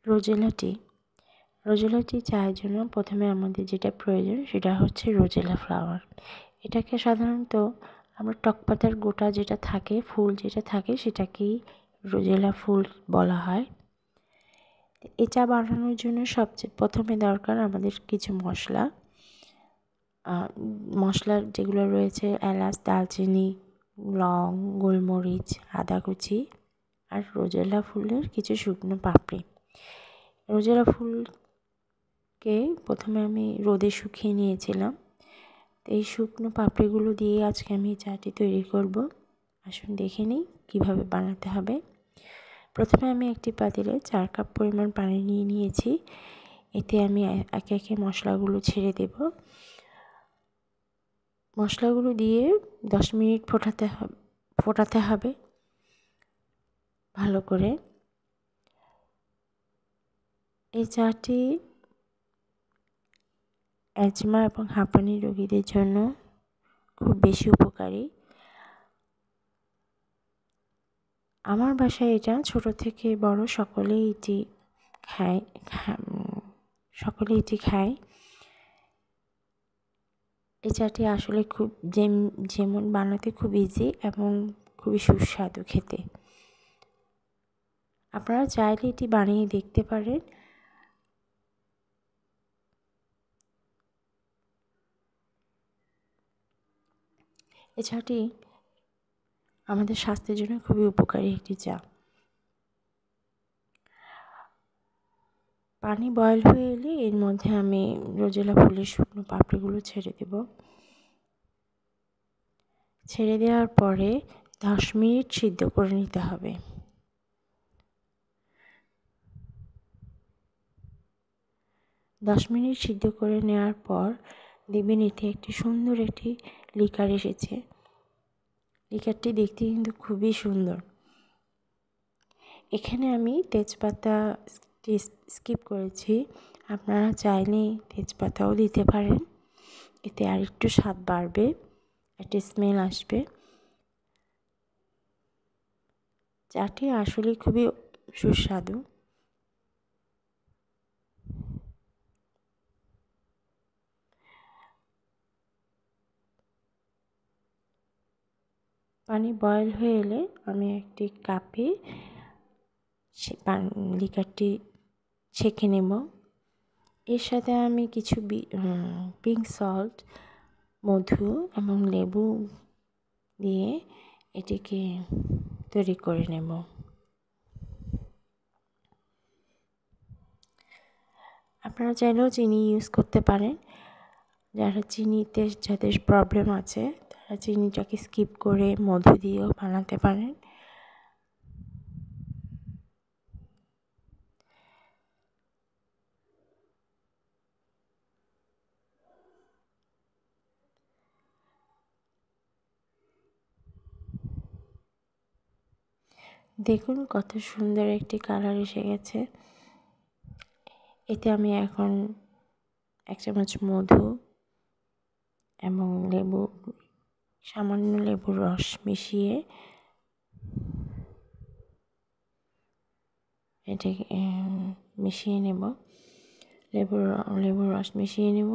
Rosella টি। Rosella টি চায়ের জন্য প্রথমে আমাদের যেটা প্রয়োজন সেটা হচ্ছে রোজেলা ফ্লাওয়ার। এটাকে সাধারণত আমরা টকপাতার গোটা যেটা থাকে, ফুল যেটা থাকে সেটাকেই রোজেলা ফুল বলা হয়। এই চা বানানোর জন্য সবচেয়ে প্রথমে দরকার আমাদের কিছু মশলা। মশলা যেগুলো রয়েছে এলাচ, দারচিনি, লং, গোলমরিচ, আদা কুচি আর রোজেলা ফুলের কিছু শুকনো পাপড়ি। রোজেলা ফুলকে প্রথমে আমি রোদে শুকিয়ে নিয়েছিলাম। এই শুকনো পাপড়িগুলো দিয়ে আজকে আমি চাটি তৈরি করব। আসুন দেখে নিই কীভাবে বানাতে হবে। প্রথমে আমি একটি পাতিলে 4 কাপ পরিমাণ পানি নিয়ে নিয়েছি। এতে আমি একে একে মশলাগুলো ছেড়ে দেব। মশলাগুলো দিয়ে 10 মিনিট ফোটাতে হবে ভালো করে। এই চাটি অ্যাজমা এবং হাঁপানি রোগীদের জন্য খুব বেশি উপকারী। আমার বাসায় এটা ছোট থেকে বড় সকলেই এটি খায়। এই চাটি আসলে খুব যেমন বানাতে খুব ইজি এবং খুবই সুস্বাদু খেতে। আপনারা চাইলে এটি বানিয়ে দেখতে পারেন। এই চাটি আমাদের স্বাস্থ্যের জন্য খুবই উপকারী একটি চা। পানি বয়েল হয়ে এলে এর মধ্যে আমি রোজেলা ফুলের শুকনো পাপড়িগুলো ছেড়ে দেব। ছেড়ে দেওয়ার পরে 10 মিনিট সিদ্ধ করে নিতে হবে। 10 মিনিট সিদ্ধ করে নেওয়ার পর দেখবেন এতে একটি সুন্দর একটি লিকার এসেছে। লিকারটি দেখতে কিন্তু খুবই সুন্দর। এখানে আমি তেজপাতা স্কিপ করেছি। আপনারা চাইলে তেজপাতাও দিতে পারেন, এতে আর একটু স্বাদ বাড়বে, একটা স্মেল আসবে। চাটি আসলে খুবই সুস্বাদু। পানি বয়েল হয়ে এলে আমি একটি কাপে লিকারটি ছেঁকে নেব। এর সাথে আমি কিছু পিঙ্ক সল্ট, মধু এবং লেবু দিয়ে এটিকে তৈরি করে নেব। আপনারা চাইলেও চিনি ইউজ করতে পারেন। চিনিতে যাদের প্রবলেম আছে তারা চিনিটাকে স্কিপ করে মধু দিয়েও বানাতে পারেন। দেখুন কত সুন্দর একটি কালার এসে গেছে। এতে আমি এখন 1 চামচ মধু এবং সামান্য লেবুর রস মিশিয়ে এটাকে মিশিয়ে নেব। লেবুর রস মিশিয়ে নেব।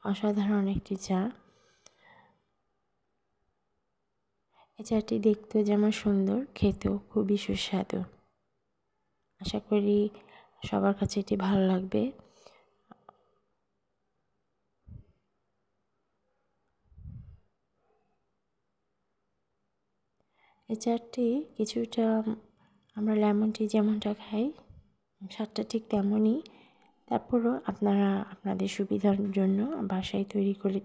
অসাধারণ একটি চা। এই চাটি দেখতেও যেমন সুন্দর, খেতেও খুবই সুস্বাদু। আশা করি সবার কাছে এটি ভালো লাগবে। এই চাটি কিছুটা আমরা লেমন টি যেমনটা খাই, স্বাদটা ঠিক তেমনই। তারপরও আপনারা আপনাদের সুবিধার জন্য বাসায় তৈরি করে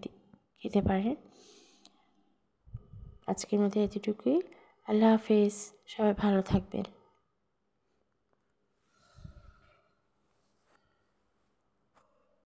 খেতে পারেন। আজকের মতো এতটুকুই। আল্লাহ হাফেজ। সবাই ভালো থাকবেন।